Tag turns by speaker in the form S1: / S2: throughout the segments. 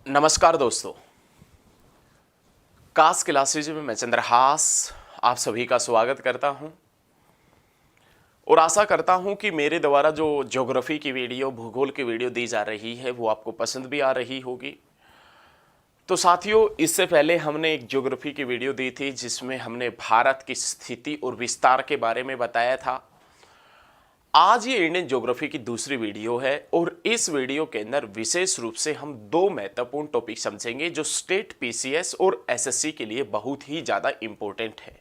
S1: नमस्कार दोस्तों, कास क्लासेज में मैं चंद्रहास आप सभी का स्वागत करता हूं और आशा करता हूं कि मेरे द्वारा जो ज्योग्राफी की वीडियो, भूगोल की वीडियो दी जा रही है वो आपको पसंद भी आ रही होगी। तो साथियों, इससे पहले हमने एक ज्योग्राफी की वीडियो दी थी जिसमें हमने भारत की स्थिति और विस्तार के बारे में बताया था। आज ये इंडियन ज्योग्राफी की दूसरी वीडियो है और इस वीडियो के अंदर विशेष रूप से हम दो महत्वपूर्ण टॉपिक समझेंगे जो स्टेट पीसीएस और एसएससी के लिए बहुत ही ज्यादा इंपॉर्टेंट है,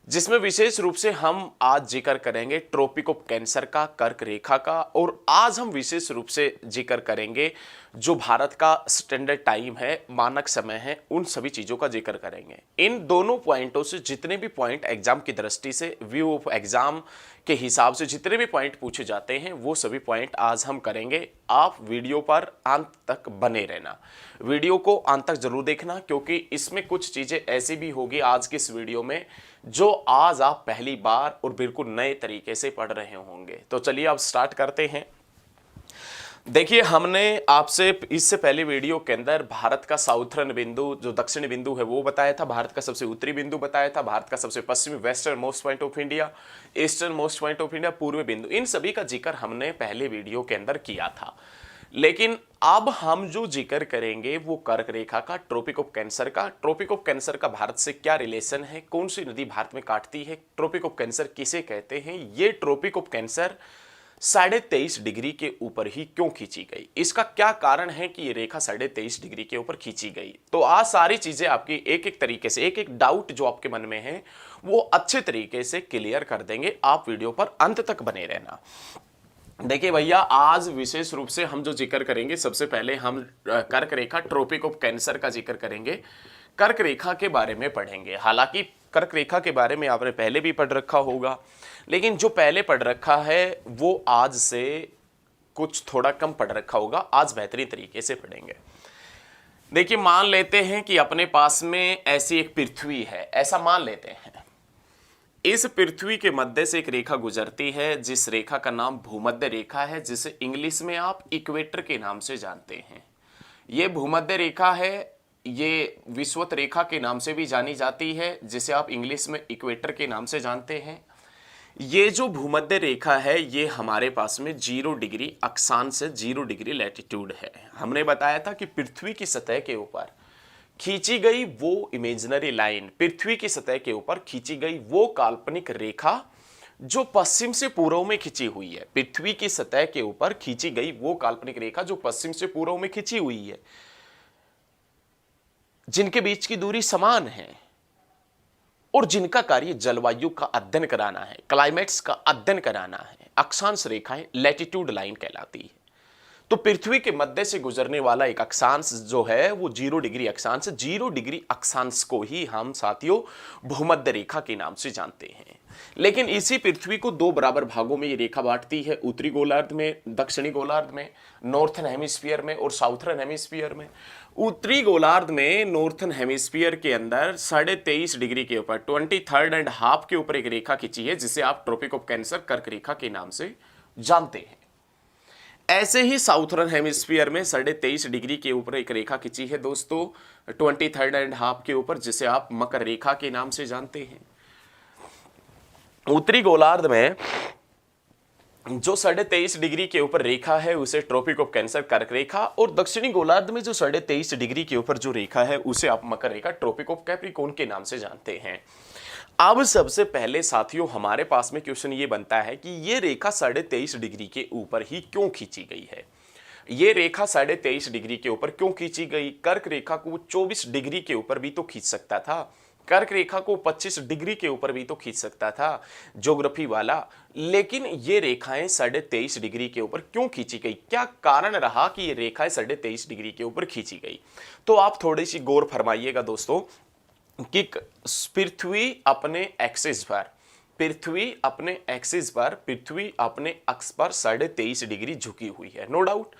S1: जिसमें विशेष रूप से हम आज जिक्र करेंगे ट्रॉपिक ऑफ कैंसर का, कर्क रेखा का, और आज हम विशेष रूप से जिक्र करेंगे जो भारत का स्टैंडर्ड टाइम है, मानक समय है, उन सभी चीजों का जिक्र करेंगे। इन दोनों पॉइंटों से जितने भी पॉइंट एग्जाम की दृष्टि से, व्यू ऑफ एग्जाम के हिसाब से जितने भी पॉइंट पूछे जाते हैं वो सभी पॉइंट आज हम करेंगे। आप वीडियो पर अंत तक बने रहना, वीडियो को अंत तक जरूर देखना, क्योंकि इसमें कुछ चीजें ऐसी भी होगी आज की इस वीडियो में जो आज आप पहली बार और बिल्कुल नए तरीके से पढ़ रहे होंगे। तो चलिए अब स्टार्ट करते हैं। देखिए, हमने आपसे इससे पहले वीडियो के अंदर भारत का साउथर्न बिंदु, जो दक्षिणी बिंदु है वो बताया था, भारत का सबसे उत्तरी बिंदु बताया था, भारत का सबसे पश्चिमी western most point of India, eastern most point of India, पूर्वी बिंदु, इन सभी का जिक्र हमने पहले वीडियो के अंदर किया था। लेकिन अब हम जो जिक्र करेंगे वो कर्क रेखा का, ट्रॉपिक ऑफ कैंसर का। ट्रॉपिक ऑफ कैंसर का भारत से क्या रिलेशन है, कौन सी नदी भारत में काटती है, ट्रॉपिक ऑफ कैंसर किसे कहते हैं, ये ट्रॉपिक ऑफ कैंसर 23.5 डिग्री के ऊपर ही क्यों खींची गई, इसका क्या कारण है कि ये रेखा 23.5 डिग्री के ऊपर खींची गई। तो आज सारी चीजें आपकी एक एक तरीके से, एक एक डाउट जो आपके मन में है वो अच्छे तरीके से क्लियर कर देंगे। आप वीडियो पर अंत तक बने रहना। देखिए भैया, आज विशेष रूप से हम जो जिक्र करेंगे, सबसे पहले हम कर्क रेखा, ट्रॉपिक ऑफ कैंसर का जिक्र करेंगे, कर्क रेखा के बारे में पढ़ेंगे। हालांकि कर्क रेखा के बारे में आपने पहले भी पढ़ रखा होगा, लेकिन जो पहले पढ़ रखा है वो आज से कुछ थोड़ा कम पढ़ रखा होगा, आज बेहतरीन तरीके से पढ़ेंगे। देखिए, मान लेते हैं कि अपने पास में ऐसी एक पृथ्वी है, ऐसा मान लेते हैं। इस पृथ्वी के मध्य से एक रेखा गुजरती है जिस रेखा का नाम भूमध्य रेखा है, जिसे इंग्लिश में आप इक्वेटर के नाम से जानते हैं। यह भूमध्य रेखा है, ये विषुवत रेखा के नाम से भी जानी जाती है, जिसे आप इंग्लिश में इक्वेटर के नाम से जानते हैं। ये जो भूमध्य रेखा है ये हमारे पास में 0 डिग्री अक्षांश से 0 डिग्री लैटिट्यूड है। हमने बताया था कि पृथ्वी की सतह के ऊपर खींची गई वो इमेजिनरी लाइन, पृथ्वी की सतह के ऊपर खींची गई वो काल्पनिक रेखा जो पश्चिम से पूर्व में खींची हुई है, पृथ्वी की सतह के ऊपर खींची गई वो काल्पनिक रेखा जो पश्चिम से पूर्व में खींची हुई है, जिनके बीच की दूरी समान है और जिनका कार्य जलवायु का अध्ययन कराना है, क्लाइमेट्स का अध्ययन कराना है, अक्षांश रेखाएं लैटिट्यूड लाइन कहलाती है। तो पृथ्वी के मध्य से गुजरने वाला एक अक्षांश जो है वो 0 डिग्री अक्षांश, 0 डिग्री अक्षांश को ही हम साथियों भूमध्य रेखा के नाम से जानते हैं। लेकिन इसी पृथ्वी को दो बराबर भागों में ये रेखा बांटती है, उत्तरी गोलार्ध में, दक्षिणी गोलार्ध में, नॉर्थन हेमिस्फीयर में और साउथर्न हेमिस्फीयर में। उत्तरी गोलार्ध में, नॉर्थन हेमिस्फीयर के अंदर 23.5 डिग्री के ऊपर, 23.5 के ऊपर एक रेखा खींची है जिसे आप ट्रॉपिक ऑफ कैंसर, कर्क रेखा के नाम से जानते हैं। ऐसे ही साउथर्न हेमिस्फीयर में 23.5 डिग्री के ऊपर एक रेखा खींची है दोस्तों 23.5 के ऊपर, जिसे आप मकर रेखा के नाम से जानते हैं। उत्तरी गोलार्ध में जो 23.5 डिग्री के ऊपर रेखा है उसे ट्रॉपिक ऑफ कैंसर, कर्क रेखा, और दक्षिणी गोलार्ध में जो 23.5 डिग्री के ऊपर जो रेखा है उसे आप मकर रेखा, ट्रॉपिक ऑफ कैप्रिकॉर्न के नाम से जानते हैं। अब सबसे पहले साथियों हमारे पास में क्वेश्चन ये बनता है कि ये रेखा 23.5 डिग्री के ऊपर ही क्यों खींची गई है। ये रेखा 23.5 डिग्री के ऊपर क्यों खींची गई। कर्क रेखा को 24 डिग्री के ऊपर भी तो खींच सकता था, कर्क रेखा को 25 डिग्री के ऊपर भी तो खींच सकता था ज्योग्राफी वाला, लेकिन ये रेखाएं 23.5 डिग्री के ऊपर क्यों खींची गई, क्या कारण रहा कि ये रेखाएं 23.5 डिग्री के ऊपर खींची गई। तो आप थोड़ी सी गौर फरमाइएगा दोस्तों कि पृथ्वी अपने एक्सिस पर, पृथ्वी अपने एक्सिस पर, पृथ्वी अपने अक्ष पर 23.5 डिग्री झुकी हुई है, नो डाउट।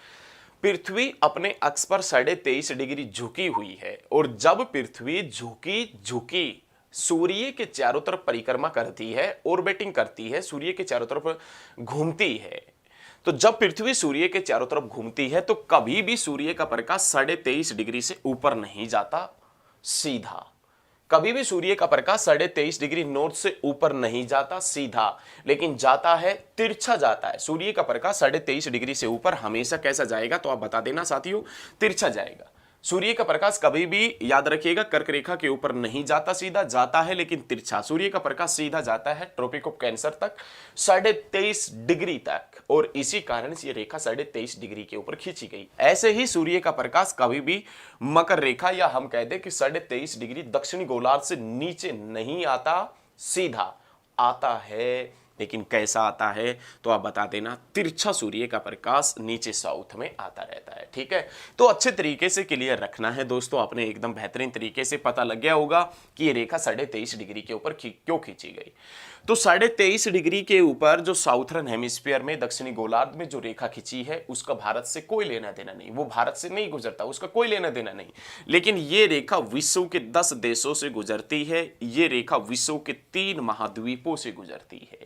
S1: पृथ्वी अपने अक्ष पर 23.5 डिग्री झुकी हुई है, और जब पृथ्वी झुकी सूर्य के चारों तरफ परिक्रमा करती है, ऑर्बिटिंग करती है, सूर्य के चारों तरफ घूमती है, तो जब पृथ्वी सूर्य के चारों तरफ घूमती है तो कभी भी सूर्य का प्रकाश 23.5 डिग्री से ऊपर नहीं जाता सीधा। कभी भी सूर्य का प्रकाश 23.5 डिग्री नॉर्थ से ऊपर नहीं जाता सीधा, लेकिन जाता है तिरछा जाता है। सूर्य का प्रकाश 23.5 डिग्री से ऊपर हमेशा कैसा जाएगा, तो आप बता देना साथियों, तिरछा जाएगा। सूर्य का प्रकाश कभी भी, याद रखिएगा, कर्क रेखा के ऊपर नहीं जाता सीधा, जाता है लेकिन तिरछा। सूर्य का प्रकाश सीधा जाता है ट्रॉपिक ऑफ कैंसर तक 23.5 डिग्री तक, और इसी कारण से ये रेखा 23.5 डिग्री के ऊपर खींची गई। ऐसे ही सूर्य का प्रकाश कभी भी मकर रेखा, या हम कह दें कि 23.5 डिग्री दक्षिणी गोलार्ध से नीचे नहीं आता सीधा, आता है लेकिन कैसा आता है, तो आप बता देना, तिरछा सूर्य का प्रकाश नीचे साउथ में आता रहता है। ठीक है, तो अच्छे तरीके से क्लियर रखना है दोस्तों, आपने एकदम बेहतरीन तरीके से पता लग गया होगा कि ये रेखा 23.5 डिग्री के ऊपर क्यों खींची गई। तो 23.5 डिग्री के ऊपर जो साउथर्न हेमिस्फीयर में, दक्षिणी गोलार्ध में जो रेखा खींची है, उसका भारत से कोई लेना देना नहीं, वो भारत से नहीं गुजरता, उसका कोई लेना देना नहीं। लेकिन ये रेखा विश्व के 10 देशों से गुजरती है, ये रेखा विश्व के 3 महाद्वीपों से गुजरती है।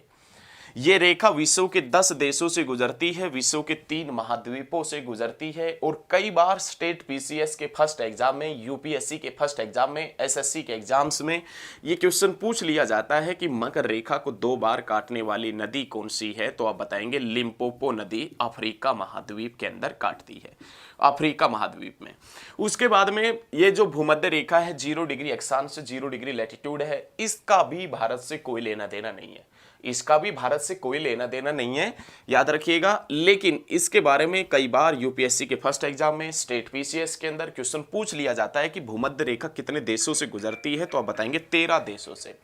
S1: ये रेखा विश्व के 10 देशों से गुजरती है, विश्व के 3 महाद्वीपों से गुजरती है, और कई बार स्टेट पीसीएस के फर्स्ट एग्जाम में, यूपीएससी के फर्स्ट एग्जाम में, एसएससी के एग्जाम्स में ये क्वेश्चन पूछ लिया जाता है कि मकर रेखा को 2 बार काटने वाली नदी कौन सी है, तो आप बताएंगे लिम्पोपो नदी अफ्रीका महाद्वीप के अंदर काटती है, अफ्रीका महाद्वीप में। उसके बाद में ये जो भूमध्य रेखा है 0 डिग्री अक्षांश से 0 डिग्री लैटिट्यूड है, इसका भी भारत से कोई लेना देना नहीं है, इसका भी भारत से कोई लेना देना नहीं है, याद रखिएगा। लेकिन इसके बारे में कई बार यूपीएससी के फर्स्ट एग्जाम में, स्टेट पीसीएस के अंदर क्वेश्चन पूछ लिया जाता है कि भूमध्य रेखा कितने देशों से गुजरती है, तो आप बताएंगे 13 देशों से।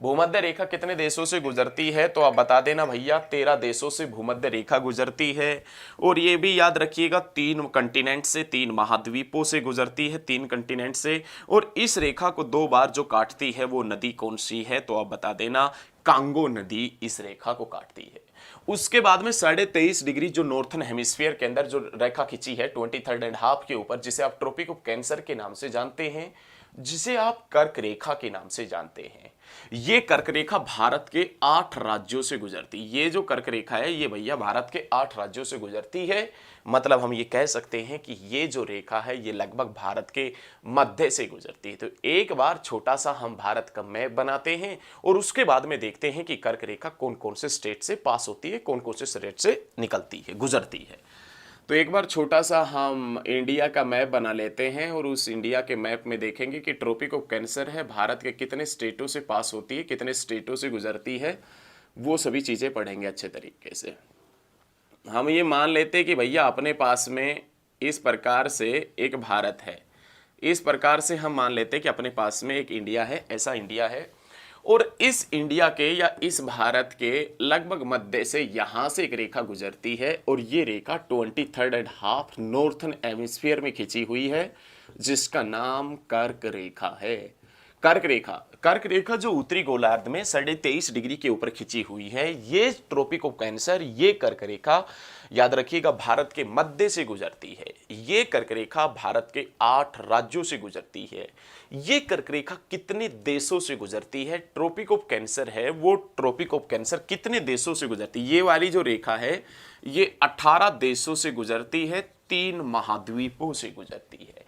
S1: भूमध्य रेखा कितने देशों से गुजरती है, तो आप बता देना भैया 13 देशों से भूमध्य रेखा गुजरती है। और ये भी याद रखिएगा 3 कंटिनेंट से, 3 महाद्वीपों से गुजरती है, 3 कंटिनेंट से। और इस रेखा को 2 बार जो काटती है वो नदी कौन सी है, तो आप बता देना कांगो नदी इस रेखा को काटती है। उसके बाद में 23.5 डिग्री जो नॉर्थन हेमिस्फीयर के अंदर जो रेखा खींची है 23.5 के ऊपर, जिसे आप ट्रॉपिक ऑफ कैंसर के नाम से जानते हैं, जिसे आप कर्क रेखा के नाम से जानते हैं। ये कर्क रेखा भारत के 8 राज्यों से गुजरती, ये जो कर्क रेखा है ये भैया भारत के 8 राज्यों से गुजरती है। मतलब हम ये कह सकते हैं कि ये जो रेखा है ये लगभग भारत के मध्य से गुजरती है। तो एक बार छोटा सा हम भारत का मैप बनाते हैं और उसके बाद में देखते हैं कि कर्क रेखा कौन कौन से स्टेट से पास होती है, कौन कौन से स्टेट से निकलती है, गुजरती है। तो एक बार छोटा सा हम इंडिया का मैप बना लेते हैं और उस इंडिया के मैप में देखेंगे कि ट्रॉपिक ऑफ कैंसर है भारत के कितने स्टेटों से पास होती है, कितने स्टेटों से गुजरती है, वो सभी चीज़ें पढ़ेंगे अच्छे तरीके से। हम ये मान लेते हैं कि भैया अपने पास में इस प्रकार से एक भारत है, इस प्रकार से हम मान लेते हैं कि अपने पास में एक इंडिया है, ऐसा इंडिया है। और इस इंडिया के या इस भारत के लगभग मध्य से यहाँ से एक रेखा गुजरती है और ये रेखा 23.5 नॉर्थन हेमिस्फीयर में खींची हुई है, जिसका नाम कर्क रेखा है। कर्क रेखा जो उत्तरी गोलार्ध में 23.5 डिग्री के ऊपर खींची हुई है, ये ट्रॉपिक ऑफ कैंसर, ये कर्क रेखा याद रखिएगा भारत के मध्य से गुजरती है। ये कर्क रेखा भारत के 8 राज्यों से गुजरती है। ये कर्क रेखा कितने देशों से गुजरती है, ट्रॉपिक ऑफ कैंसर है वो ट्रॉपिक ऑफ कैंसर कितने देशों से गुजरती है, ये वाली जो रेखा है ये 18 देशों से गुजरती है, 3 महाद्वीपों से गुजरती है।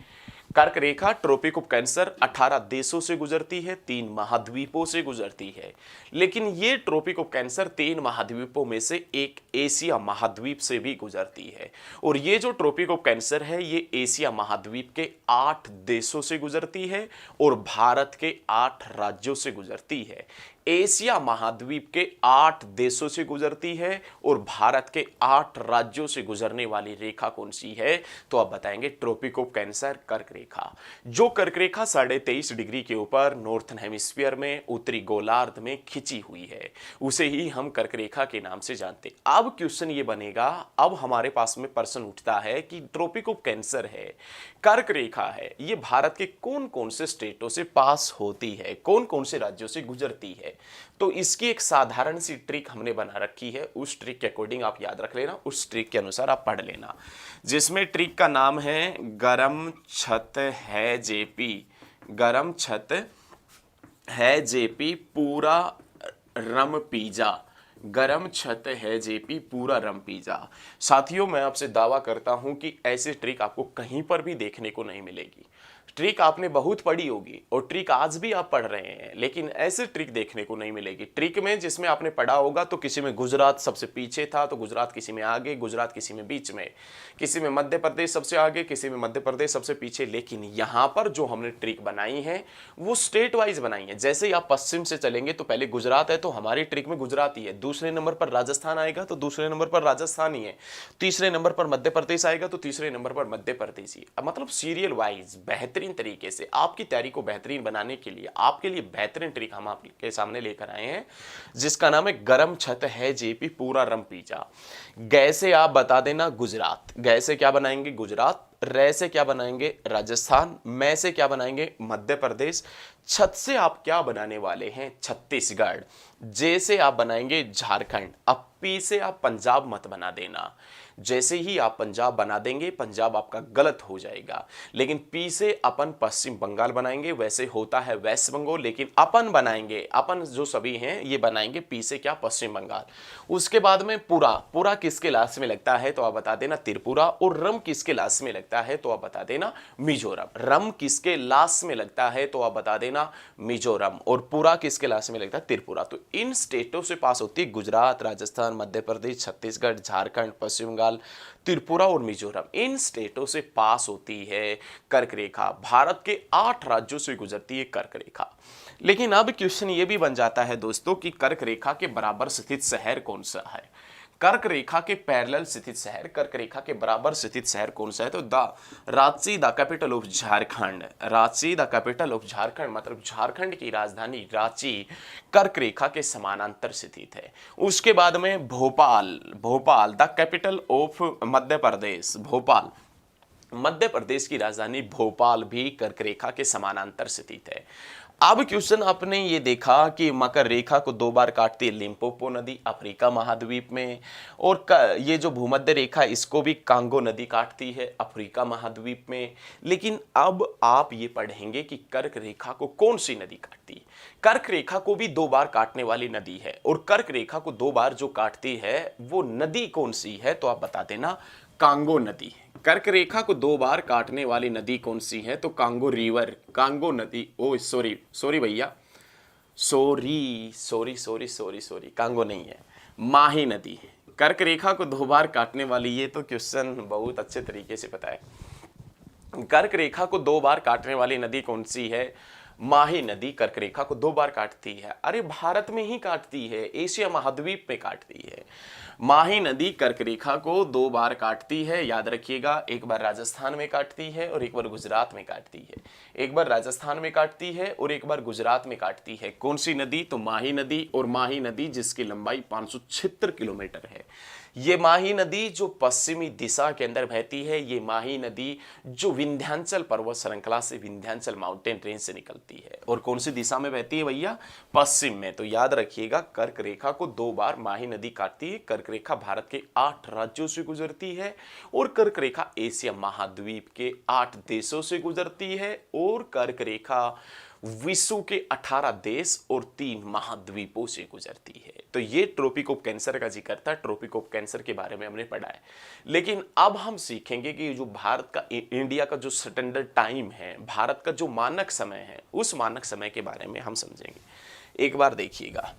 S1: कर्क रेखा ट्रॉपिक ऑफ कैंसर 18 देशों से गुजरती है, 3 महाद्वीपों से गुजरती है। लेकिन ये ट्रॉपिक ऑफ कैंसर 3 महाद्वीपों में से एक एशिया महाद्वीप से भी गुजरती है। और ये जो ट्रॉपिक ऑफ कैंसर है ये एशिया महाद्वीप के 8 देशों से गुजरती है और भारत के 8 राज्यों से गुजरती है। एशिया महाद्वीप के 8 देशों से गुजरती है और भारत के 8 राज्यों से गुजरने वाली रेखा कौन सी है, तो आप बताएंगे ट्रॉपिक ऑफ कैंसर कर्क रेखा। जो कर्क रेखा 23.5 डिग्री के ऊपर नॉर्थन हेमिस्फीयर में उत्तरी गोलार्ध में खिंची हुई है, उसे ही हम कर्क रेखा के नाम से जानते। अब क्वेश्चन ये बनेगा, अब हमारे पास में प्रश्न उठता है कि ट्रॉपिक ऑफ कैंसर है, कर्क रेखा है, ये भारत के कौन कौन से स्टेटों से पास होती है, कौन कौन से राज्यों से गुजरती है। तो इसकी एक साधारण सी ट्रिक हमने बना रखी है, उस ट्रिक के अकॉर्डिंग आप याद रख लेना, उस ट्रिक के अनुसार आप पढ़ लेना, जिसमें ट्रिक का नाम है गरम छत है जेपी। गरम छत है जेपी पूरा रम पिज्जा, गरम छत है जेपी पूरा रम पिज़्ज़ा। साथियों, मैं आपसे दावा करता हूं कि ऐसी ट्रिक आपको कहीं पर भी देखने को नहीं मिलेगी। ट्रिक आपने बहुत पढ़ी होगी और ट्रिक आज भी आप पढ़ रहे हैं, लेकिन ऐसे ट्रिक देखने को नहीं मिलेगी। ट्रिक में जिसमें आपने पढ़ा होगा तो किसी में गुजरात सबसे पीछे था, तो गुजरात किसी में आगे, गुजरात किसी में बीच में, किसी में मध्य प्रदेश सबसे आगे, किसी में मध्य प्रदेश सबसे पीछे। लेकिन यहाँ पर जो हमने ट्रिक बनाई है वो स्टेट वाइज बनाई है। जैसे ही आप पश्चिम से चलेंगे तो पहले गुजरात है, तो हमारी ट्रिक में गुजरात ही है। दूसरे नंबर पर राजस्थान आएगा तो दूसरे नंबर पर राजस्थान ही है। तीसरे नंबर पर मध्य प्रदेश आएगा तो तीसरे नंबर पर मध्य प्रदेश ही। मतलब सीरियल वाइज बेहतरीन तरीके से आपकी तैयारी को बेहतरीन बनाने के लिए आपके लिए बेहतरीन ट्रिक हम आपके सामने लेकर आए हैं, जिसका नाम है गरम छत है जेपी पूरा रम पिज़्ज़ा। गै से आप बता देना गुजरात, गै से क्या बनाएंगे गुजरात, रे से क्या बनाएंगे राजस्थान, मैं से क्या बनाएंगे मध्य प्रदेश, छत से आप क्या बनाने वाले हैं छत्तीसगढ़, जे से आप बनाएंगे झारखंड। अब पी से आप पंजाब मत बना देना। जैसे ही आप पंजाब बना देंगे पंजाब आपका गलत हो जाएगा। लेकिन पी से अपन पश्चिम बंगाल बनाएंगे, वैसे होता है वेस्ट बंगाल, लेकिन अपन बनाएंगे, अपन जो सभी हैं ये बनाएंगे पी से क्या पश्चिम बंगाल। उसके बाद में पूरा, पूरा किसके लास्ट में लगता है तो आप बता देना त्रिपुरा, और रम किसके लास्ट में लगता है तो आप बता देना मिजोरम। रम किसके लास्ट में लगता है तो आप बता देना मिजोरम, और पूरा किसके लास्ट में लगता है त्रिपुरा। तो इन स्टेटों से पास होती है गुजरात, राजस्थान, मध्य प्रदेश, छत्तीसगढ़, झारखंड, पश्चिम बंगाल, त्रिपुरा और मिजोरम। इन स्टेटों से पास होती है कर्क रेखा। भारत के 8 राज्यों से गुजरती है कर्क रेखा। लेकिन अब क्वेश्चन ये भी बन जाता है दोस्तों कि कर्क रेखा के बराबर स्थित शहर कौन सा है। कर्क रेखा के पैरेलल स्थित शहर, कर्क रेखा के बराबर स्थित शहर कौन सा है तो Ranchi the capital of Jharkhand. Ranchi the capital of Jharkhand मतलब झारखंड की राजधानी रांची कर्क रेखा के समानांतर स्थित है। उसके बाद में Bhopal, Bhopal the capital of Madhya Pradesh, Bhopal Madhya Pradesh की राजधानी भोपाल भी कर्क रेखा के समानांतर स्थित है। अब क्वेश्चन आपने ये देखा कि मकर रेखा को 2 बार काटती है लिम्पोपो नदी अफ्रीका महाद्वीप में, और ये जो भूमध्य रेखा इसको भी कांगो नदी काटती है अफ्रीका महाद्वीप में। लेकिन अब आप ये पढ़ेंगे कि कर्क रेखा को कौन सी नदी काटती है। कर्क रेखा को भी 2 बार काटने वाली नदी है, और कर्क रेखा को 2 बार जो काटती है वो नदी कौन सी है तो आप बता देना कांगो नदी। कर्क रेखा को 2 बार काटने वाली नदी कौन सी है तो कांगो रिवर, कांगो नदी। ओ सॉरी भैया, सॉरी, कांगो नहीं है, माही नदी। कर्क रेखा को 2 बार काटने वाली, ये तो क्वेश्चन बहुत अच्छे तरीके से पता है। कर्क रेखा को 2 बार काटने वाली नदी कौन सी है, माही नदी कर्क रेखा को 2 बार काटती है। अरे भारत में ही काटती है, एशिया महाद्वीप में काटती है। माही नदी कर्क रेखा को 2 बार काटती है, याद रखिएगा। एक बार राजस्थान में काटती है और एक बार गुजरात में काटती है। एक बार राजस्थान में काटती है और एक बार गुजरात में काटती है। कौन सी नदी तो माही नदी, और माही नदी जिसकी लंबाई 576 किलोमीटर है। ये माही नदी जो पश्चिमी दिशा के अंदर बहती है, ये माही नदी जो विंध्याचल पर्वत श्रृंखला से, विंध्याचल माउंटेन रेंज से निकलती है। और कौन सी दिशा में बहती है भैया, पश्चिम में। तो याद रखिएगा कर्क रेखा को 2 बार माही नदी काटती है। कर्क रेखा भारत के 8 राज्यों से गुजरती है, और कर्क रेखा एशिया महाद्वीप के 8 देशों से गुजरती है, और कर्क रेखा विश्व के 18 देश और 3 महाद्वीपों से गुजरती है। तो ये ट्रॉपिक ऑफ कैंसर का जिक्र था, ट्रॉपिक ऑफ कैंसर के बारे में हमने पढ़ा है। लेकिन अब हम सीखेंगे कि जो भारत का, इंडिया का जो स्टैंडर्ड टाइम है, भारत का जो मानक समय है, उस मानक समय के बारे में हम समझेंगे। एक बार देखिएगा,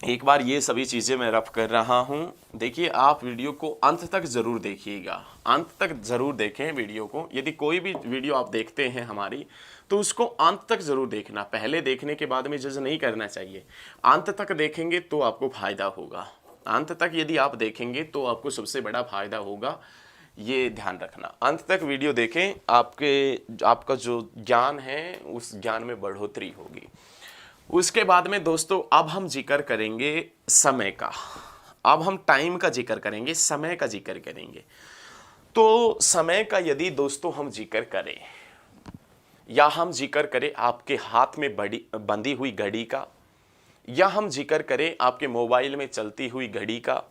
S1: एक बार ये सभी चीज़ें मैं रफ कर रहा हूँ। देखिए, आप वीडियो को अंत तक ज़रूर देखिएगा, अंत तक ज़रूर देखें वीडियो को। यदि कोई भी वीडियो आप देखते हैं हमारी, तो उसको अंत तक ज़रूर देखना। पहले देखने के बाद में जज नहीं करना चाहिए। अंत तक देखेंगे तो आपको फ़ायदा होगा। अंत तक यदि आप देखेंगे तो आपको सबसे बड़ा फ़ायदा होगा, ये ध्यान रखना। अंत तक वीडियो देखें, आपका जो ज्ञान है उस ज्ञान में बढ़ोतरी होगी। उसके बाद में दोस्तों अब हम जिक्र करेंगे समय का। अब हम टाइम का जिक्र करेंगे, समय का जिक्र करेंगे। तो समय का यदि दोस्तों हम जिक्र करें, या हम जिक्र करें आपके हाथ में बंधी हुई घड़ी का, या हम जिक्र करें आपके मोबाइल में चलती हुई घड़ी का,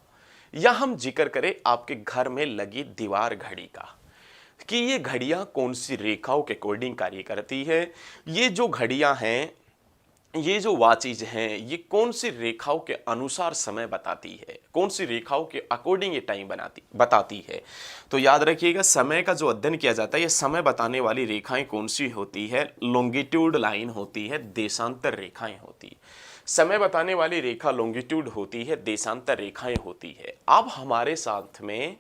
S1: या हम जिक्र करें आपके घर में लगी दीवार घड़ी का, कि ये घड़ियां कौन सी रेखाओं के अकॉर्डिंग कार्य करती है। ये जो घड़ियां हैं ये जो वा चीज है ये कौन सी रेखाओं के अनुसार समय बताती है, कौन सी रेखाओं के अकॉर्डिंग ये टाइम बताती है। तो याद रखिएगा, समय का जो अध्ययन किया जाता है ये समय बताने वाली रेखाएं कौन सी होती है, लॉन्गिट्यूड लाइन होती है, देशांतर रेखाएं होती है। समय बताने वाली रेखा लॉन्गिट्यूड होती है, देशांतर रेखाएं होती है। अब हमारे साथ में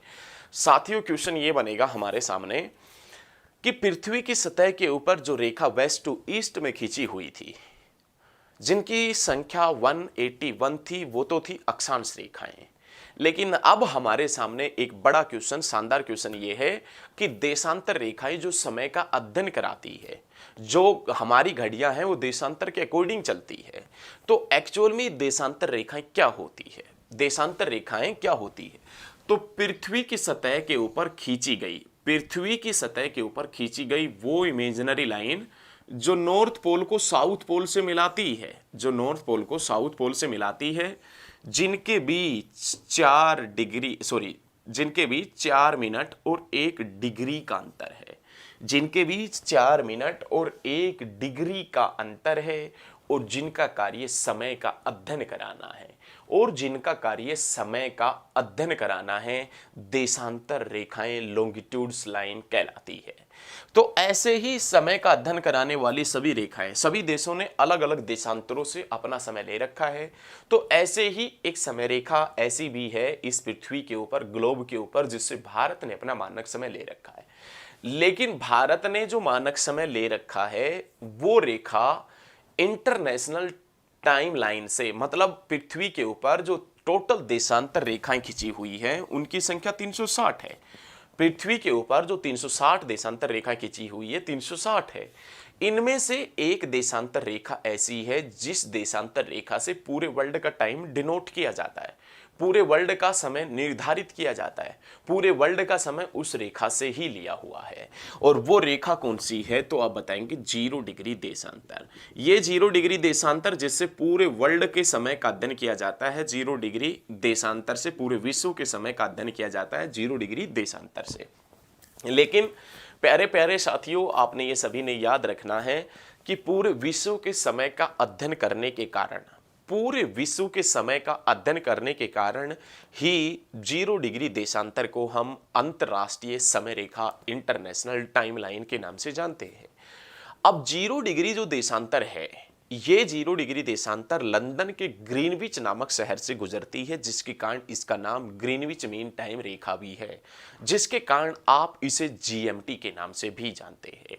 S1: साथियों क्वेश्चन ये बनेगा हमारे सामने कि पृथ्वी की सतह के ऊपर जो रेखा वेस्ट टू ईस्ट में खींची हुई थी, जिनकी संख्या 181 थी, वो तो थी अक्षांश रेखाएं। लेकिन अब हमारे सामने एक बड़ा क्वेश्चन, शानदार क्वेश्चन ये है कि देशांतर रेखाएं जो समय का अध्ययन कराती है, जो हमारी घड़ियां हैं वो देशांतर के अकॉर्डिंग चलती है, तो एक्चुअल में देशांतर रेखाएं क्या होती है, देशांतर रेखाएं क्या होती है। तो पृथ्वी की सतह के ऊपर खींची गई, पृथ्वी की सतह के ऊपर खींची गई वो इमेजिनरी लाइन जो नॉर्थ पोल को साउथ पोल से मिलाती है, जो नॉर्थ पोल को साउथ पोल से मिलाती है, जिनके बीच 4 मिनट और 1 डिग्री का अंतर है, जिनके बीच 4 मिनट और 1 डिग्री का अंतर है, और जिनका कार्य समय का अध्ययन कराना है, और जिनका कार्य समय का अध्ययन कराना है, देशांतर रेखाएं लॉन्गिट्यूड्स लाइन कहलाती है। तो ऐसे ही समय का अध्ययन कराने वाली सभी रेखाएं, सभी देशों ने अलग अलग देशांतरों से अपना समय ले रखा है। तो ऐसे ही एक समय रेखा ऐसी भी है इस पृथ्वी के ऊपर, ग्लोब के ऊपर, जिससे भारत ने अपना मानक समय ले रखा है। लेकिन भारत ने जो मानक समय ले रखा है वो रेखा इंटरनेशनल टाइम लाइन से, मतलब पृथ्वी के ऊपर जो टोटल देशांतर रेखाएं खींची हुई हैं उनकी संख्या 360 है। पृथ्वी के ऊपर जो 360 देशांतर रेखा खींची हुई है 360 है। इनमें से एक देशांतर रेखा ऐसी है जिस देशांतर रेखा से पूरे वर्ल्ड का टाइम डिनोट किया जाता है, पूरे वर्ल्ड का समय निर्धारित किया जाता है, पूरे वर्ल्ड का समय उस रेखा से ही लिया हुआ है। और वो रेखा कौन सी है, तो आप बताएंगे 0 डिग्री देशांतर। ये 0 डिग्री देशांतर जिससे पूरे वर्ल्ड के समय का अध्ययन किया जाता है, 0 डिग्री देशांतर से पूरे विश्व के समय का अध्ययन किया जाता है, 0 डिग्री देशांतर से। लेकिन प्यारे प्यारे साथियों, आपने ये सभी ने याद रखना है कि पूरे विश्व के समय का अध्ययन करने के कारण, पूरे विश्व के समय का अध्ययन करने के कारण ही 0 डिग्री देशांतर को हम अंतरराष्ट्रीय समय रेखा, इंटरनेशनल टाइमलाइन के नाम से जानते हैं। अब 0 डिग्री जो देशांतर है, ये 0 डिग्री देशांतर लंदन के ग्रीनविच नामक शहर से गुजरती है, जिसके कारण इसका नाम ग्रीनविच मीन टाइम रेखा भी है, जिसके कारण आप इसे जीएमटी के नाम से भी जानते हैं।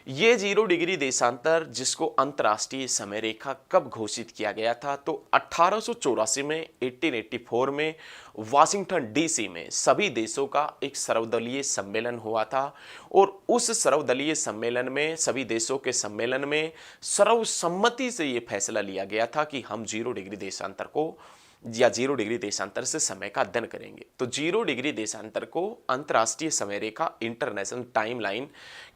S1: ये 0 डिग्री देशांतर जिसको अंतर्राष्ट्रीय समय रेखा कब घोषित किया गया था, तो 1884 में, 1884 में वाशिंगटन डीसी में सभी देशों का एक सर्वदलीय सम्मेलन हुआ था। और उस सर्वदलीय सम्मेलन में, सभी देशों के सम्मेलन में सर्वसम्मति से ये फैसला लिया गया था कि हम 0 डिग्री देशांतर को या 0 डिग्री देशांतर से समय का अध्ययन करेंगे। तो 0 डिग्री देशांतर को अंतर्राष्ट्रीय समय रेखा, इंटरनेशनल टाइमलाइन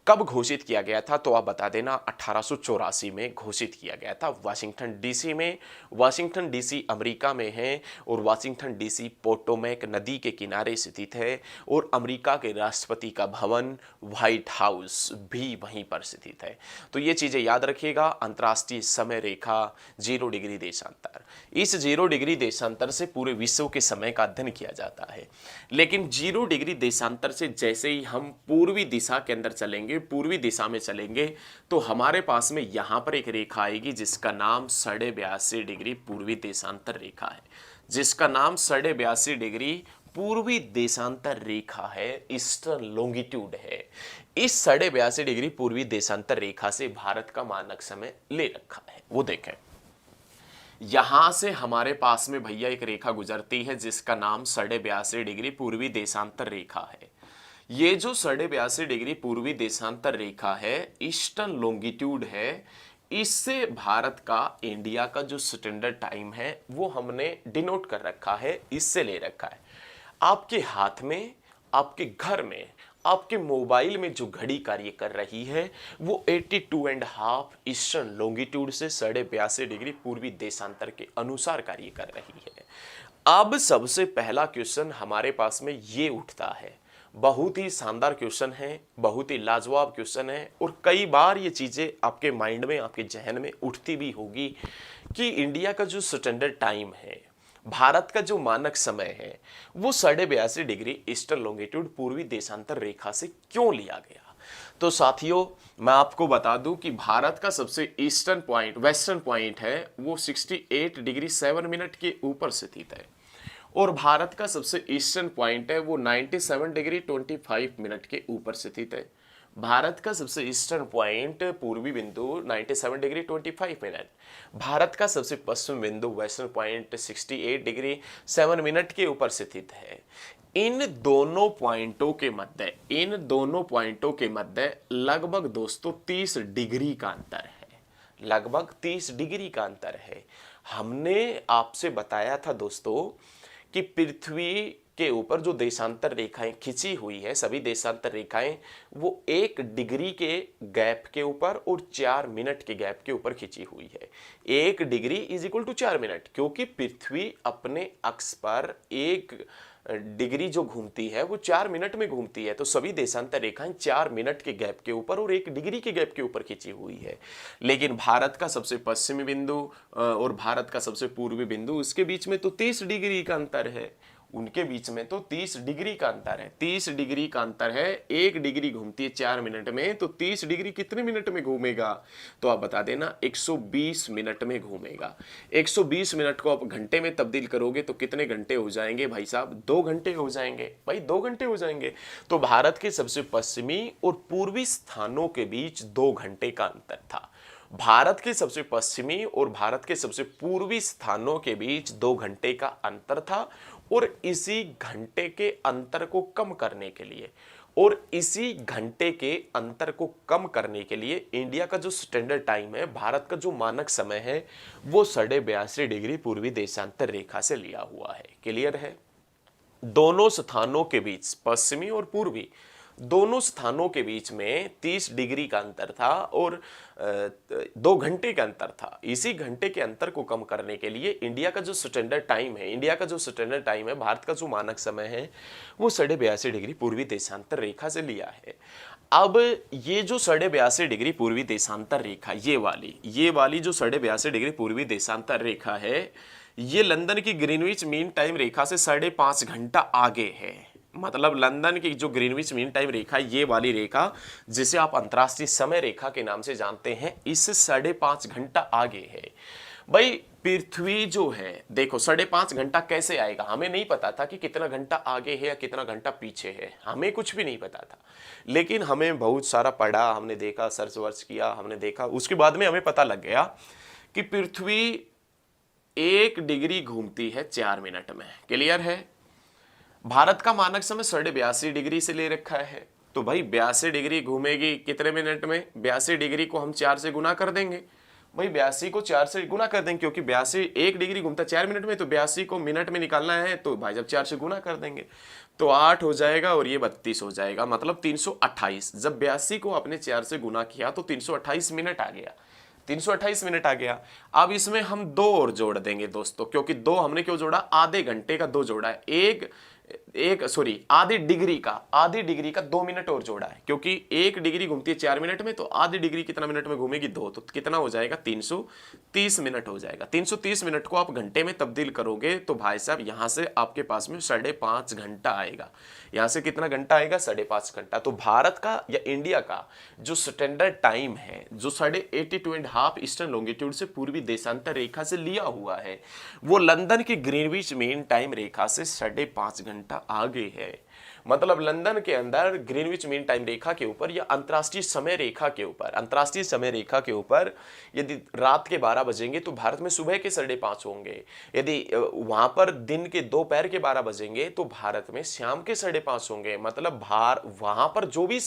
S1: कब घोषित किया गया था, तो आप बता देना 1884 में घोषित किया गया था वाशिंगटन डीसी में। वाशिंगटन डीसी अमेरिका में है और वाशिंगटन डीसी पोटोमैक नदी के किनारे स्थित है, और अमेरिका के राष्ट्रपति का भवन व्हाइट हाउस भी वहीं पर स्थित है। तो ये चीजें याद रखिएगा, अंतर्राष्ट्रीय समय रेखा 0 डिग्री देशांतर, इस 0 डिग्री देशांतर से पूरे विश्व के समय का अध्ययन किया जाता है। लेकिन 0 डिग्री देशांतर से जैसे ही हम पूर्वी दिशा के अंदर चलेंगे, पूर्वी दिशा में चलेंगे, तो हमारे पास में यहां पर एक रेखा आएगी जिसका नाम 82.5 डिग्री पूर्वी देशांतर रेखा है, जिसका नाम 82.5 डिग्री पूर्वी देशांतर रेखा है, ईस्टर्न लॉन्गिट्यूड है। इस 82.5 डिग्री पूर्वी देशांतर रेखा से भारत का मानक समय ले रखा है। वो देखें, यहां से हमारे पास में भैया एक रेखा गुजरती है जिसका नाम 82.5 डिग्री पूर्वी देशांतर रेखा है। ये जो 82.5 डिग्री पूर्वी देशांतर रेखा है, ईस्टर्न लॉन्गिट्यूड है, इससे भारत का, इंडिया का जो स्टैंडर्ड टाइम है वो हमने डिनोट कर रखा है, इससे ले रखा है। आपके हाथ में, आपके घर में, आपके मोबाइल में जो घड़ी कार्य कर रही है वो 82.5 ईस्टर्न लॉन्गिट्यूड से 82.5 डिग्री पूर्वी देशांतर के अनुसार कार्य कर रही है। अब सबसे पहला क्वेश्चन हमारे पास में ये उठता है, बहुत ही शानदार क्वेश्चन है, बहुत ही लाजवाब क्वेश्चन है और कई बार ये चीज़ें आपके माइंड में, आपके जहन में उठती भी होगी कि इंडिया का जो स्टैंडर्ड टाइम है, भारत का जो मानक समय है, वो 82.5 डिग्री ईस्टर्न लॉन्गिट्यूड पूर्वी देशांतर रेखा से क्यों लिया गया। तो साथियों, मैं आपको बता दूं कि भारत का सबसे ईस्टर्न पॉइंट, वेस्टर्न पॉइंट है, वो 68 डिग्री 7 मिनट के ऊपर स्थित है और भारत का सबसे ईस्टर्न पॉइंट है वो 97 डिग्री 25 मिनट के ऊपर स्थित है। भारत का सबसे ईस्टर्न पॉइंट पूर्वी बिंदु 97 डिग्री 25 मिनट, भारत का सबसे पश्चिम बिंदु वेस्टर्न पॉइंट 68 डिग्री 7 मिनट के ऊपर स्थित है। इन दोनों पॉइंटों के मध्य लगभग दोस्तों 30 डिग्री का अंतर है, लगभग 30 डिग्री का अंतर है। हमने आपसे बताया था दोस्तों कि पृथ्वी के ऊपर जो देशांतर रेखाएं खिंची हुई है, सभी देशांतर रेखाएं वो 1 डिग्री के गैप के ऊपर और 4 मिनट के गैप के ऊपर खिंची हुई है। 1 degree is equal to 4 minute, क्योंकि पृथ्वी अपने अक्ष पर 1 डिग्री जो घूमती है वो 4 मिनट में घूमती है, तो सभी देशांतर रेखाएं 4 मिनट के गैप के ऊपर और 1 डिग्री के गैप के ऊपर खिंची हुई है। लेकिन भारत का सबसे पश्चिमी बिंदु और भारत का सबसे पूर्वी बिंदु, इसके बीच में तो 30 डिग्री का अंतर है, उनके बीच में तो 30 डिग्री का अंतर है, 30 डिग्री का अंतर है। 1 डिग्री घूमती है 4 मिनट में, तो 30 डिग्री कितने मिनट में घूमेगा, तो आप बता देना 120 मिनट में घूमेगा। 120 मिनट को आप घंटे में तब्दील करोगे तो कितने घंटे हो जाएंगे भाई साहब, 2 घंटे हो जाएंगे भाई, 2 घंटे हो जाएंगे। तो भारत के सबसे पश्चिमी और पूर्वी स्थानों के बीच 2 घंटे का अंतर था। भारत के सबसे पश्चिमी और भारत के सबसे पूर्वी स्थानों के बीच 2 घंटे का अंतर था और इसी घंटे के अंतर को कम करने के लिए इंडिया का जो स्टैंडर्ड टाइम है, भारत का जो मानक समय है, वो 82.5 डिग्री पूर्वी देशांतर रेखा से लिया हुआ है। क्लियर है। दोनों स्थानों के बीच, पश्चिमी और पूर्वी दोनों स्थानों के बीच में 30 डिग्री का अंतर था और 2 घंटे का अंतर था। इसी घंटे के अंतर को कम करने के लिए इंडिया का जो स्टैंडर्ड टाइम है, भारत का जो मानक समय है, वो 82.5 डिग्री पूर्वी देशांतर रेखा से लिया है। अब ये जो 82.5 डिग्री पूर्वी देशांतर रेखा, ये वाली जो 82.5 डिग्री पूर्वी देशांतर रेखा है, ये लंदन की ग्रीनविच मीन टाइम रेखा से 5.5 घंटा आगे है। मतलब लंदन की जो ग्रीनविच मीन टाइम रेखा, ये वाली रेखा जिसे आप अंतरराष्ट्रीय समय रेखा के नाम से जानते हैं, इससे 5.5 घंटा आगे है। भाई पृथ्वी जो है, देखो 5.5 घंटा कैसे आएगा, हमें नहीं पता था कि कितना घंटा आगे है या कितना घंटा पीछे है, हमें कुछ भी नहीं पता था। लेकिन हमें बहुत सारा पढ़ा, हमने देखा, सर्च वर्च किया, हमने देखा, उसके बाद में हमें पता लग गया कि पृथ्वी 1 डिग्री घूमती है 4 मिनट में। क्लियर है। भारत का मानक समय 82.5 डिग्री से ले रखा है, तो भाई 82 डिग्री घूमेगी कितने मिनट में, 82 डिग्री को हम 4 से गुना कर देंगे। भाई 82 को 4 से गुना कर देंगे, क्योंकि 82 1 डिग्री घूमता 4 मिनट में, तो 82 को मिनट में निकालना है, तो भाई जब 4 से गुना कर देंगे तो 8 हो जाएगा और ये 32 हो जाएगा, मतलब 328। जब 82 को आपने 4 से गुना किया तो 328 मिनट आ गया, 328 मिनट आ गया। अब इसमें हम 2 और जोड़ देंगे दोस्तों, क्योंकि 2 हमने क्यों जोड़ा, आधे घंटे का 2 जोड़ा है, आधी डिग्री का 2 मिनट और जोड़ा है, क्योंकि 1 डिग्री घूमती है 4 मिनट में, तो आधी डिग्री कितना मिनट में घूमेगी, 2, तो कितना हो जाएगा, 330 मिनट हो जाएगा। 330 मिनट को आप घंटे में तब्दील करोगे तो भाई साहब यहां से आपके पास में 5.5 घंटा आएगा। यहां से कितना घंटा आएगा, 5.5 घंटा। तो भारत का या इंडिया का जो स्टैंडर्ड टाइम है, जो 82.5 ईस्टर्न लॉन्गिट्यूड से पूर्वी देशांतर रेखा से लिया हुआ है, वो लंदन की ग्रीनविच मीन टाइम रेखा से 5.5 घंटा आगे है। मतलब लंदन के अंदर ग्रीनविच मीन टाइम रेखा के ऊपर या अंतरराष्ट्रीय समय रेखा के ऊपर यदि रात के 12 बजेंगे तो भारत में सुबह के 5:30 होंगे। यदि वहां पर दिन के दोपहर के 12 बजेंगे तो भारत में शाम के 5:30 होंगे। मतलब वहां पर जो भी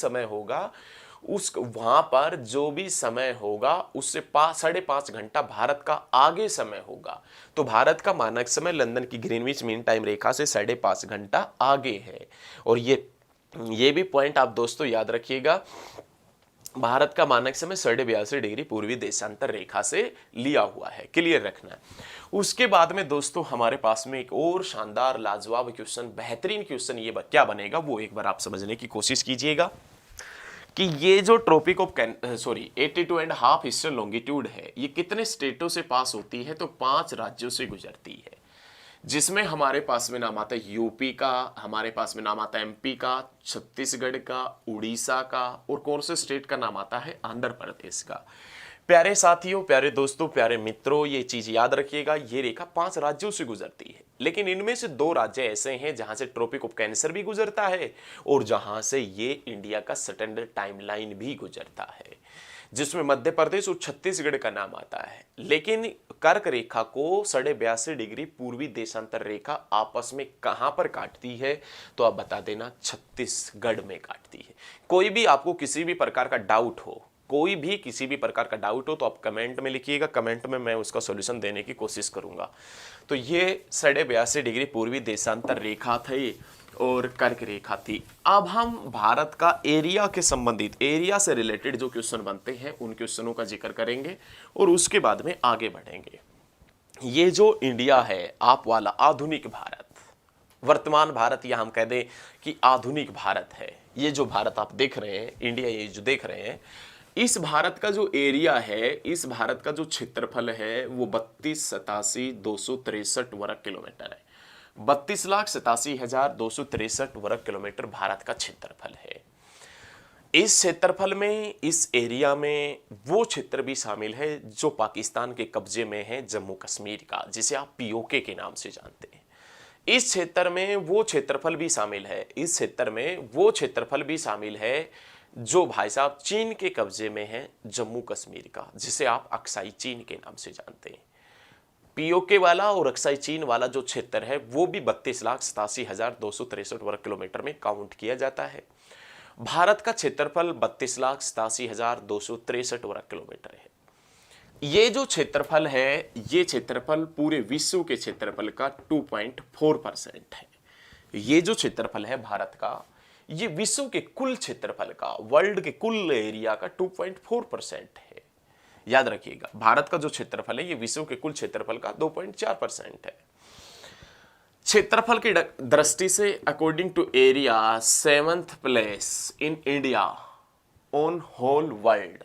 S1: समय होगा उससे 5.5 घंटा भारत का आगे समय होगा। तो भारत का मानक समय लंदन की ग्रीनविच मीन टाइम रेखा से 5.5 घंटा आगे है। और ये भी पॉइंट आप दोस्तों याद रखिएगा भारत का मानक समय 82.5 डिग्री पूर्वी देशांतर रेखा से लिया हुआ है, क्लियर रखना है। उसके बाद में दोस्तों हमारे पास में एक और शानदार लाजवाब क्वेश्चन, बेहतरीन क्वेश्चन ये क्या बनेगा वो एक बार आप समझने की कोशिश कीजिएगा कि ये जो ट्रॉपिक ऑफ 82.5 ईस्टर्न लॉन्गिट्यूड है ये कितने स्टेटों से पास होती है, तो 5 राज्यों से गुजरती है, जिसमें हमारे पास में नाम आता है यूपी का, हमारे पास में नाम आता है एमपी का, छत्तीसगढ़ का, उड़ीसा का, और कौन से स्टेट का नाम आता है, आंध्र प्रदेश का। प्यारे साथियों, प्यारे दोस्तों, प्यारे मित्रों, ये चीज याद रखिएगा, ये रेखा 5 राज्यों से गुजरती है, लेकिन इनमें से 2 राज्य ऐसे हैं जहां से ट्रॉपिक ऑफ कैंसर भी गुजरता है और जहां से ये इंडिया का स्टैंडर्ड टाइमलाइन भी गुजरता है, जिसमें मध्य प्रदेश और छत्तीसगढ़ का नाम आता है। लेकिन कर्क रेखा को 82.5 डिग्री पूर्वी देशांतर रेखा आपस में कहां पर काटती है, तो आप बता देना छत्तीसगढ़ में काटती है। कोई भी आपको किसी भी प्रकार का डाउट हो, कोई भी किसी भी प्रकार का डाउट हो तो आप कमेंट में लिखिएगा, कमेंट में मैं उसका सॉल्यूशन देने की कोशिश करूंगा। तो ये 82.5 डिग्री पूर्वी देशांतर रेखा थी और कर्क रेखा थी। अब हम भारत का एरिया के संबंधित, एरिया से रिलेटेड जो क्वेश्चन बनते हैं उन क्वेश्चनों का जिक्र करेंगे और उसके बाद में आगे बढ़ेंगे। ये जो इंडिया है आप वाला आधुनिक भारत, वर्तमान भारत, या हम कह दें कि आधुनिक भारत है, ये जो भारत आप देख रहे हैं, इंडिया ये जो देख रहे हैं, इस भारत का जो एरिया है, इस भारत का जो क्षेत्रफल है वो 32,87,263 वर्ग किलोमीटर है। 32,87,263 वर्ग किलोमीटर भारत का क्षेत्रफल है। इस क्षेत्रफल में, इस एरिया में वो क्षेत्र भी शामिल है जो पाकिस्तान के कब्जे में है, जम्मू कश्मीर का, जिसे आप पीओके के नाम से जानते हैं। इस क्षेत्र में वो क्षेत्रफल भी शामिल है, इस क्षेत्र में वो क्षेत्रफल भी शामिल है जो भाई साहब चीन के कब्जे में है, जम्मू कश्मीर का, जिसे आप अक्साई चीन के नाम से जानते हैं। पीओके वाला और अक्साई चीन वाला जो क्षेत्र है वो भी 32,87,263 वर्ग किलोमीटर में काउंट किया जाता है। भारत का क्षेत्रफल 32,87,263 वर्ग किलोमीटर है। ये जो क्षेत्रफल है, ये क्षेत्रफल पूरे विश्व के क्षेत्रफल का 2.4% है। ये जो क्षेत्रफल है भारत का, ये विश्व के कुल क्षेत्रफल का, वर्ल्ड के कुल एरिया का 2.4% है। याद रखिएगा, भारत का जो क्षेत्रफल है ये विश्व के कुल क्षेत्रफल का 2.4% है। क्षेत्रफल की दृष्टि से according to area 7th place in India on whole world.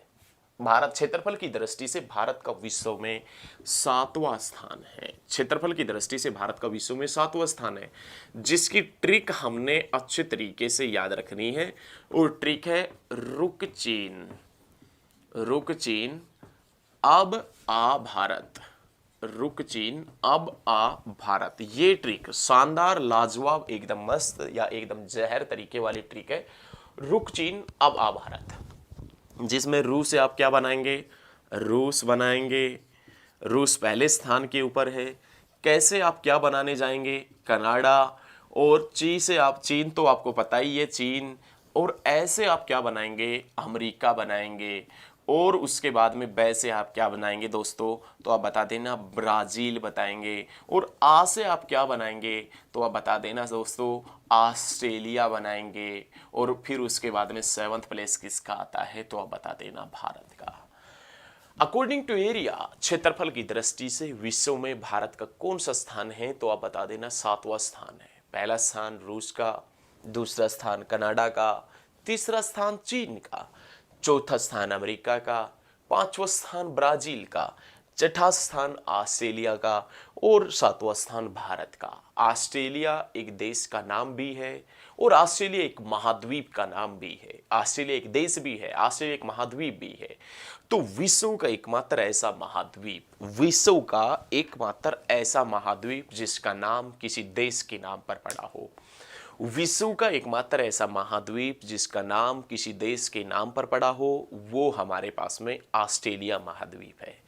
S1: Bharat क्षेत्रफल की दृष्टि से भारत का विश्व में 7वां स्थान है। क्षेत्रफल की दृष्टि से भारत का विश्व में 7वां स्थान है, जिसकी ट्रिक हमने अच्छे तरीके से याद रखनी है, और ट्रिक है रुक चीन, रुक चीन अब आ भारत, रुक चीन अब आ भारत। ये ट्रिक शानदार, लाजवाब, एकदम मस्त या एकदम जहर तरीके वाली ट्रिक है, रुक चीन अब आ भारत, जिसमें रूस से आप क्या बनाएंगे, रूस बनाएंगे। रूस पहले स्थान के ऊपर है। कैसे आप क्या बनाने जाएंगे, कनाडा। और ची से आप चीन, तो आपको पता ही है चीन। और ऐसे आप क्या बनाएंगे, अमेरिका बनाएंगे। और उसके बाद में बै से आप क्या बनाएंगे दोस्तों, तो आप बता देना ब्राजील बताएंगे। और आ से आप क्या बनाएंगे, तो आप बता देना दोस्तों ऑस्ट्रेलिया बनाएंगे। और फिर उसके बाद में 7th प्लेस किसका आता है, तो आप बता देना भारत का। अकॉर्डिंग टू एरिया, क्षेत्रफल की दृष्टि से विश्व में भारत का कौन सा स्थान है, तो आप बता देना 7वां स्थान है। पहला स्थान रूस का, दूसरा स्थान कनाडा का, तीसरा स्थान चीन का, चौथा स्थान अमेरिका का, 5वां स्थान ब्राजील का, छठा स्थान ऑस्ट्रेलिया का और 7वां स्थान भारत का। ऑस्ट्रेलिया एक देश का नाम भी है और ऑस्ट्रेलिया एक महाद्वीप का नाम भी है। ऑस्ट्रेलिया एक देश भी है, ऑस्ट्रेलिया एक महाद्वीप भी है। तो विश्व का एकमात्र ऐसा महाद्वीप, विश्व का एकमात्र ऐसा महाद्वीप जिसका नाम किसी देश के नाम पर पड़ा हो, विश्व का एकमात्र ऐसा महाद्वीप जिसका नाम किसी देश के नाम पर पड़ा हो, वो हमारे पास में ऑस्ट्रेलिया महाद्वीप है।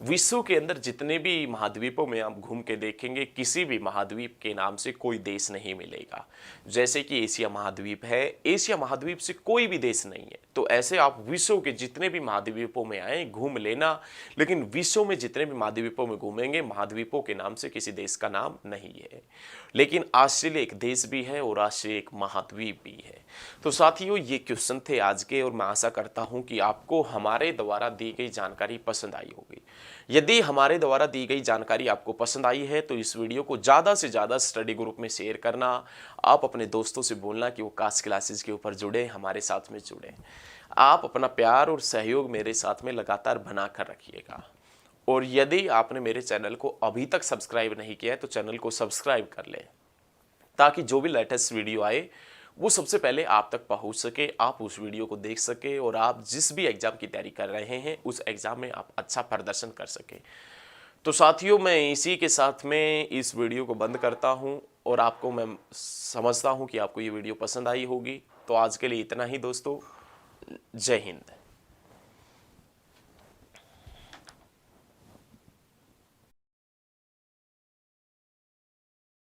S1: विश्व के अंदर जितने भी महाद्वीपों में आप घूम के देखेंगे, किसी भी महाद्वीप के नाम से कोई देश नहीं मिलेगा। जैसे कि एशिया महाद्वीप है, एशिया महाद्वीप से कोई भी देश नहीं है। तो ऐसे आप विश्व के जितने भी महाद्वीपों में आए घूम लेना, लेकिन विश्व में जितने भी महाद्वीपों में घूमेंगे, महाद्वीपों के नाम से किसी देश का नाम नहीं है। लेकिन ऑस्ट्रेलिया एक देश भी है और ऑस्ट्रेलिया एक महाद्वीप भी है। तो साथियों, ये क्वेश्चन थे आज के, और मैं आशा करता हूं कि आपको हमारे द्वारा दी गई जानकारी पसंद आई होगी। यदि हमारे द्वारा दी गई जानकारी आपको पसंद आई है तो इस वीडियो को ज़्यादा से ज़्यादा स्टडी ग्रुप में शेयर करना। आप अपने दोस्तों से बोलना कि वो कास्ट क्लासेस के ऊपर जुड़े, हमारे साथ में जुड़े। आप अपना प्यार और सहयोग मेरे साथ में लगातार बना कर रखिएगा। और यदि आपने मेरे चैनल को अभी तक सब्सक्राइब नहीं किया है तो चैनल को सब्सक्राइब कर लें, ताकि जो भी लेटेस्ट वीडियो आए वो सबसे पहले आप तक पहुंच सके, आप उस वीडियो को देख सके और आप जिस भी एग्जाम की तैयारी कर रहे हैं उस एग्जाम में आप अच्छा प्रदर्शन कर सके। तो साथियों, मैं इसी के साथ में इस वीडियो को बंद करता हूं, और आपको मैं समझता हूं कि आपको ये वीडियो पसंद आई होगी। तो आज के लिए इतना ही दोस्तों, जय हिंद।